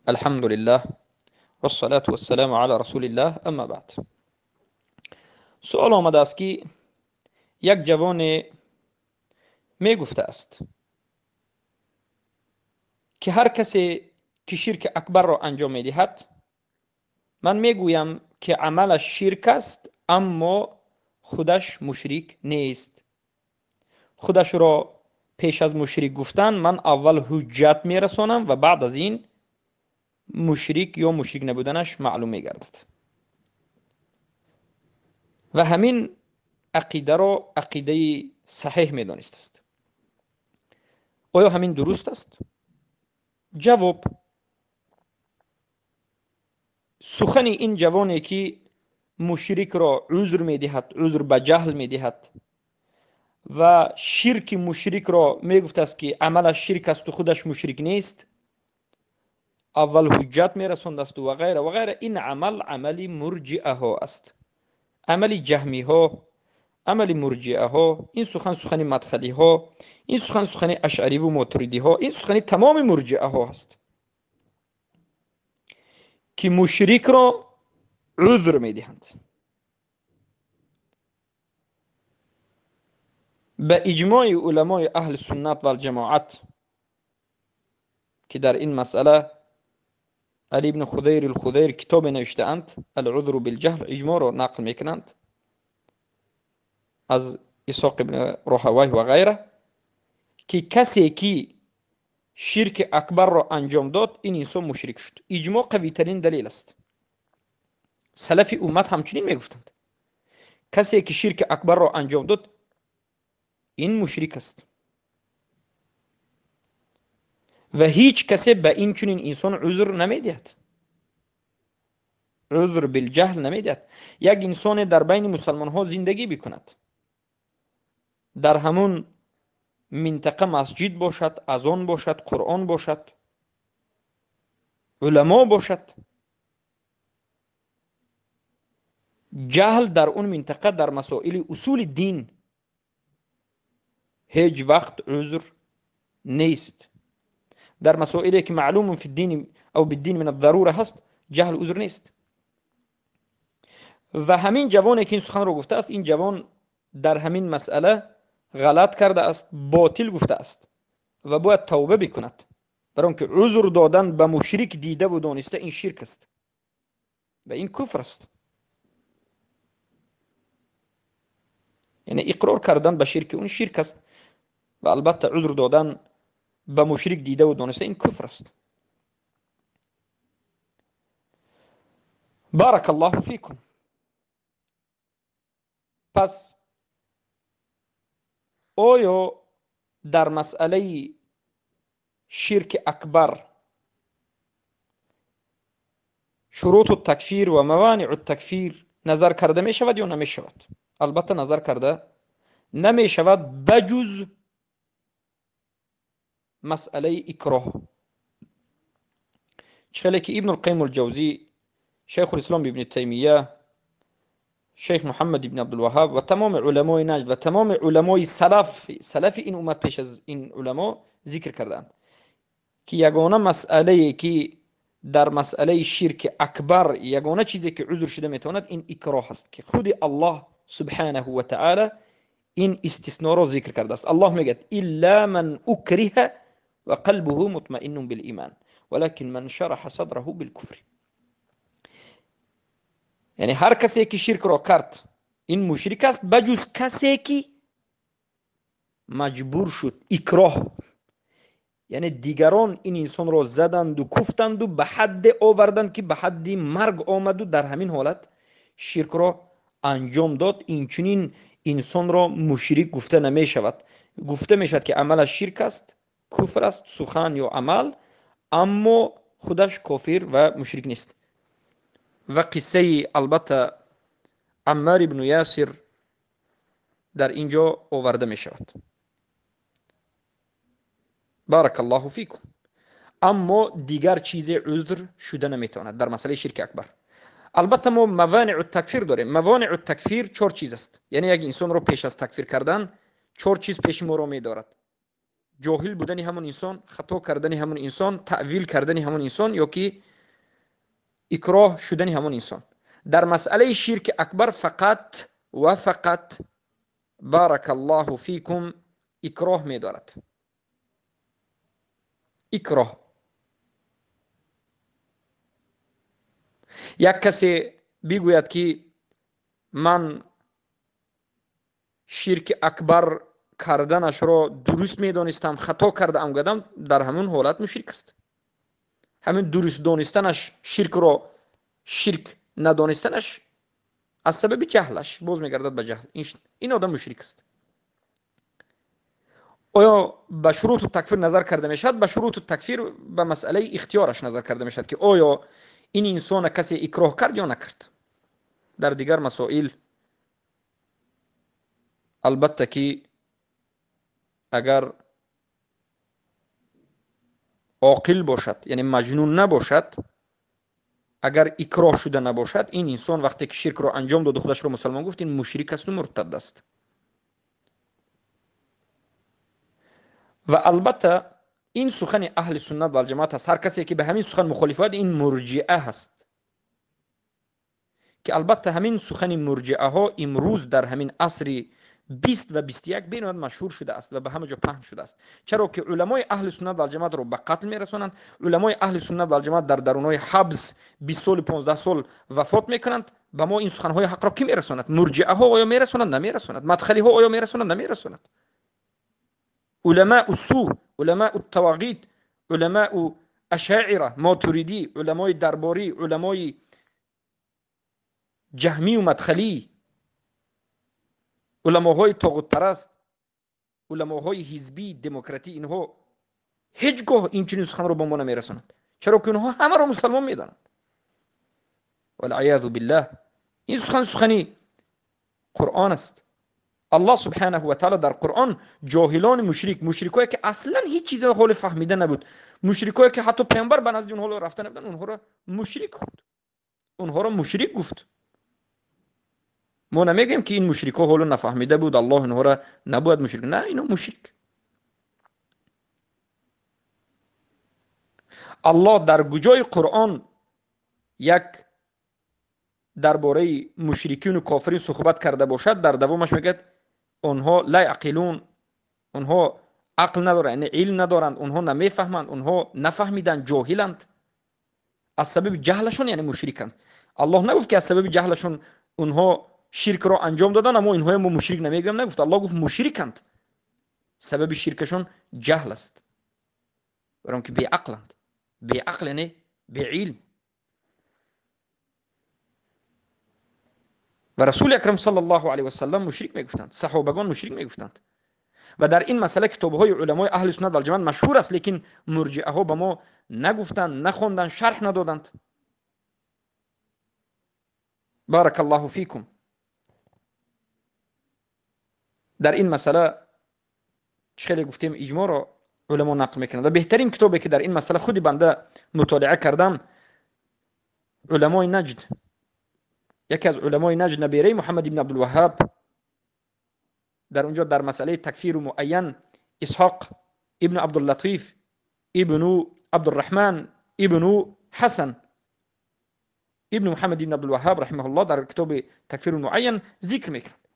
الحمد لله والصلاة والسلام على رسول الله. اما بعد، سؤال آمده است که یک جوان می گفته است که هر کسی که شرک اکبر را انجام می دهد، من می گویم که عملش شرک است اما خودش مشرک نیست. خودش را پیش از مشرک گفتن من اول حجت می رسانم و بعد از این مشرک یا مشرک نبودنش معلوم می گردد. و همین عقیده را عقیده صحیح می دانست است. آیا همین درست است؟ جواب: سخن این جوانی که مشرک را عذر می دهد، عذر به جهل می دهد و شرک مشرک را می گفت است که عملش شرک است و خودش مشرک نیست، اول حجت می رساند است و غیره و غیره، این عمل عملی مرجئه ها است، عملی جهمی ها، عملی مرجئه ها. این سخن مدخلی ها، این سخن اشعری و ماتریدی ها، این سخن تمام مرجئه ها است که مشرک را عذر می دهند. به اجماع علمای اهل سنت و الجماعت که در این مسئله علی بن خدیر الخدیر کتاب نوشته اند، العذر بالجهل، اجماع را نقل میکنند از اسحاق ابن راهوی و غیره، که کسی که شرک اکبر را انجام داد این انسان مشرک شد. اجماع قوی ترین دلیل است. سلف امت همچنین میگفتند کسی که شرک اکبر را انجام داد این مشرک است و هیچ کسی به این چنین انسان عذر نمیدهد، عذر بالجهل نمیدهد. یک انسان در بین مسلمان ها زندگی بکند، در همون منطقه مسجد باشد، اذان باشد، قرآن باشد، علما باشد، جهل در اون منطقه در مسائل اصول دین هیچ وقت عذر نیست. در مسائلی که معلوم فی الدین او بالدین من الضروره هست جهل عذر نیست. و همین جوانی که این سخن رو گفته است، این جوان در همین مسئله غلط کرده است، باطل گفته است و باید توبه بکند، برای آنکه عذر دادن به مشرک دیده و دانسته این شرک است و این کفر است. یعنی اقرار کردن به شرک اون شرک است و البته عذر دادن به مشرک دیده و دانسته این کفر است. بارک الله فیکم. پس آیا در مسئله شرک اکبر شروط التکفیر و موانع التکفیر نظر کرده می شود یا نمی شود؟ البته نظر کرده نمی شود بجز مسئله اکراه. چخیلی که ابن القیم الجوزی، شیخ الاسلام ابن تیمیه، شیخ محمد ابن عبدالوهاب و تمام علمای نجد و تمام علمای سلف این امت پیش از این علما ذکر کردند که یگانه مسئله که در مسئله شرک اکبر یگانه چیزی که عذر شده میتواند این اکراه است که خود الله سبحانه و تعالی این استثناء را ذکر کرده است. الله میگه الا من اکره و قلبه مطمئن بالایمان ولكن من شرح صدره بالکفر. یعنی هر کسی که شرک را کرد این مشرک است بجز کسی که مجبور شد، اکراه، یعنی دیگران این انسان را زدند و کفتند و به حد آوردند که به حد مرگ آمد و در همین حالت شرک را انجام داد، این چنین انسان را مشرک گفته نمی شود. گفته می شود که عملش شرک است، کفر است، سخن یا عمل، اما خودش کافر و مشرک نیست. و قصه البته عمار بن یاسر در اینجا آورده می شود. بارک الله فیکم. اما دیگر چیز عذر شده نمیتواند در مسئله شرک اکبر. البته ما موانع التکفیر داریم. موانع التکفیر 4 چیز است. یعنی یک انسان رو پیش از تکفیر کردن 4 چیز پیش ما رو میدارد. جاهل بودن همون انسان، خطا کردن همون انسان، تعویل کردن همون انسان، یا که اکراه شدن همون انسان. در مسئله شرک اکبر فقط و فقط بارک الله فیکم اکراه می دارد. اکراه. یک کسی بگوید که من شرک اکبر کردنش را درست می دانستم، خطا کرده ام گفتم، در همون حالت مشرک است. همین درست دانستنش شرک را شرک ندانستنش از سبب جهلش باز میگردد به جهل. این آدم مشرک است. آیا به شروط تکفیر نظر کرده میشد؟ به شروط تکفیر به مسئله اختیارش نظر کرده میشد که آیا این انسان کسی اکراه کرد یا نکرد. در دیگر مسائل البته که اگر عاقل باشد، یعنی مجنون نباشد، اگر اکراه شده نباشد، این انسان وقتی که شرک را انجام داد و خودش را مسلمان گفت، این مشرک است و مرتد است. و البته این سخن اهل سنت و الجماعت است. هر کسی که به همین سخن مخالفت، این مرجئه هست، که البته همین سخن مرجئه ها امروز در همین عصر 20 و 21 بینواد مشهور شده است و به همه جا پهن شده است. چرا که علمای اهل سنت و الجماعت رو به قتل میرسونند. علمای اهل سنت و الجماعت در درونهای حبس 20 سال 15 سال وفات میکنند. به ما این سخنهای حق را کی میرسوند؟ مرجئه ها آیا میرسونند؟ نمیرسونند. مدخلی ها آیا میرسونند؟ نمیرسونند. علماء السوء، علماء التواغیت، علماء اشاعره، ماتریدی، علمای درباری، علمای جهمی و مدخلی، علماهای طاغوت پرست، علماهای حزبی دموکراتی، اینها هیچگاه این چنین سخن رو به ما نمیرسونند. چرا که اینها همه را مسلمان میدانند. والعیاذ بالله. این سخنی قرآن است. الله سبحانه و تعالی در قرآن جاهلان مشرکایی که اصلا هیچ چیز حال فهمیده نبود، مشرکایی که حتی پیامبر به نزد اونها رفته نبودن، اونها را مشرک خود، اونها را مشرک گفت. ما نمیگیم که این مشرکا حالا نفهمیده بود الله اونها را نبود مشرک، نه، اینا مشرک. الله در کجای قرآن یک درباره مشرکین و کافرین صحبت کرده باشد، در دوامش میگه اونها لا یعقلون، اونها عقل ندارند، یعنی علم ندارند، اونها نمیفهمند، اونها نفهمیدند، جاهلند. از سبب جهلشون یعنی مشرکند. الله نگفت که از سبب جهلشون اونها شرک را انجام دادن اما اینها ما مشرک نمیگیم، نگفت. الله گفت مشرکند. سبب شرکشون جهل است، برام که بی عقلند. بی عقل یعنی بی علم. و رسول اکرم صلی الله علیه و سلم مشرک میگفتند، صحابگان مشرک میگفتند. و در این مسئله کتاب‌های علمای اهل سنت و الجماعت مشهور است، لیکن مرجئه ها به ما نگفتند، نخوندند، شرح ندادند. بارک الله فیکم. در این مسئله خیلی گفتیم اجماع را علما نقل میکنند. و بهترین کتابی که در این مسئله خودی بنده مطالعه کردم، علمای نجد، یکی از علمای نجد نبیره محمد ابن عبدالوهاب، در اونجا در مسئله تکفیر معین اسحاق ابن عبداللطیف ابن عبدالرحمن ابن حسن ابن محمد ابن عبدالوهاب رحمه الله در کتاب تکفیر معین ذکر میکرد.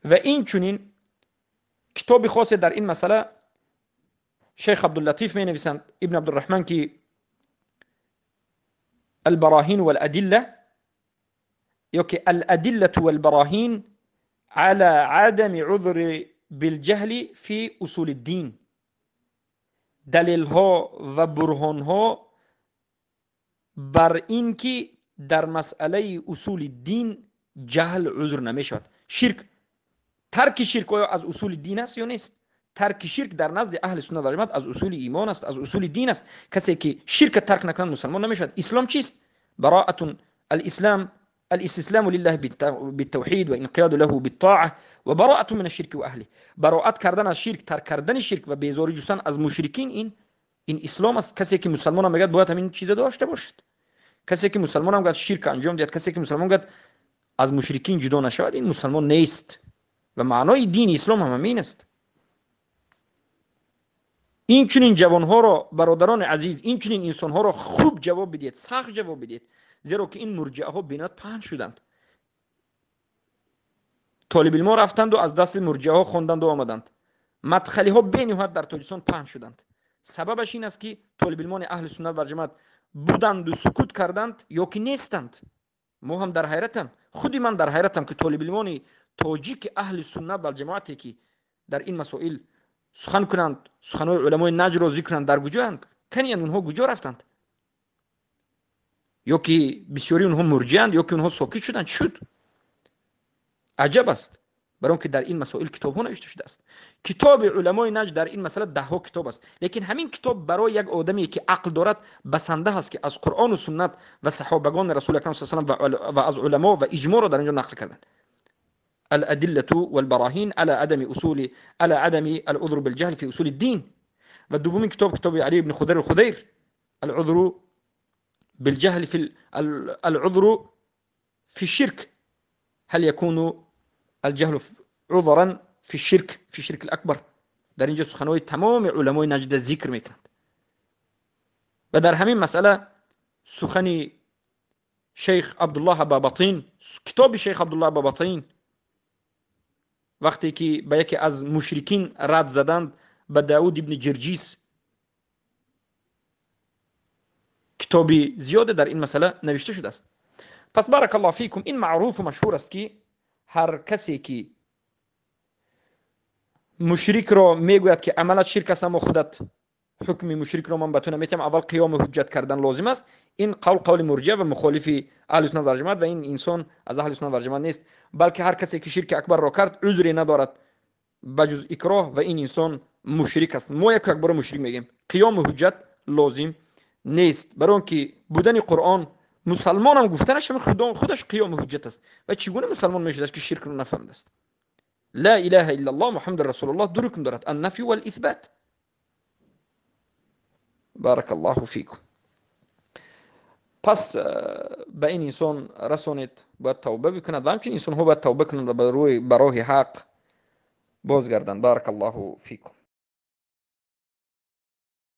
و این چنین کتاب خاصی در این مسئله شیخ عبداللطیف می نویسند، ابن عبدالرحمن، که البراهین والادله، یا که الادله والبراهین على عدم عذر بالجهل في اصول الدین، دلیل ها و برهان ها بر این که در مسئله اصول دین جهل عذر نمی شود. شرک، ترک شرک آیا از اصول دین است یا نیست؟ ترک شرک در نزد اهل سنت و جماعت از اصول ایمان است، از اصول دین است. کسی که شرک ترک نکند مسلمان نمی شود. اسلام چیست؟ براءة الاسلام الاستسلام لله بالتوحید و انقیاد له بالطاعه و براءة من الشرك و اهله. براءت کردن از شرک، ترک کردن شرک و بیزاری جستن از مشرکین، این اسلام است. کسی که مسلمان میگه باید همین چیزا داشته باشد. کسی که مسلمان میگه شرک انجام دهد، کسی که مسلمان میگه از مشرکین جدا نشود، این مسلمان نیست. و معنای دین اسلام هم همین است. این چنین جوانها را برادران عزیز، این چنین انسانها را خوب جواب بدید، سخت جواب بدید، زیرا که این مرجعه ها بینات پهن شدند. طالب علم رفتند و از دست مرجعه ها خواندند و آمدند. مدخلی ها بینهایت در تاجیکستان پهن شدند. سببش این است که طالب علمان اهل سنت و جماعت بودند و سکوت کردند یا که نیستند. ما هم در حیرتم، خودی من در حیرتم که طالب علمان تاجیک اهل سنت و جماعتی که در این مسائل سخن کنند، سخنهای علمای نجر را ذکر کنند، در کجااند؟ کنی اونها کجا رفتند؟ یا که بسیاری اونها مرجعند یا که اونها ساکت شدند. شد عجب است، برای که در این مسائل کتاب ها نوشته شده است. کتاب علمای نجد در این مسئله 10 کتاب است، لیکن همین کتاب برای یک آدمی که عقل دارد بسنده است که از قرآن و سنت و صحابگان رسول اکرم صلی الله علیه و از علما و اجماع را در اینجا نقل کردند. الادله والبراهین على عدم العذر بالجهل في اصول الدين. و دومین کتاب علی بن خضیر الخضیر، العذر بالجهل في العذر في الشرك، هل يكون الجهل عذرا في الشرك الأكبر. در اینجا سخنهای تمام علمای نجد ذکر میکنند. و در همین مسئله سخن شیخ عبدالله بابطین، کتاب شیخ عبدالله بابطین، وقتی که به یکی از مشرکین رد زدند، به داود ابن جرجیس، کتابی زیاده در این مسئله نوشته شده است. پس بارک الله فیکم، این معروف و مشهور است که هر کسی که مشرک را میگوید که عملت شرک است اما خودت حکم مشرک را من به تو نمیتم، اول قیام حجت کردن لازم است. این قول مرجع و مخالف اهل سنت و جماعت و این انسان از اهل سنت و جماعت نیست، بلکه هر کسی که شرک اکبر را کرد عذری ندارد بجز اکراه و این انسان مشرک است. ما یک اکبر مشرک میگیم، قیام حجت لازم نیست، برای که بودن قرآن مسلمان هم گفتنش هم خودش قیام حجت است. و چگونه مسلمان میشد که شرک رو نفهمده است؟ لا اله الا الله محمد رسول الله دو رکن دارد، النفی والاثبات. بارک الله فیکم. پس به این انسان رسانید باید توبه بکند و همچنین انسان ها باید توبه کنند و به راه حق بازگردند. بارک الله فیکم.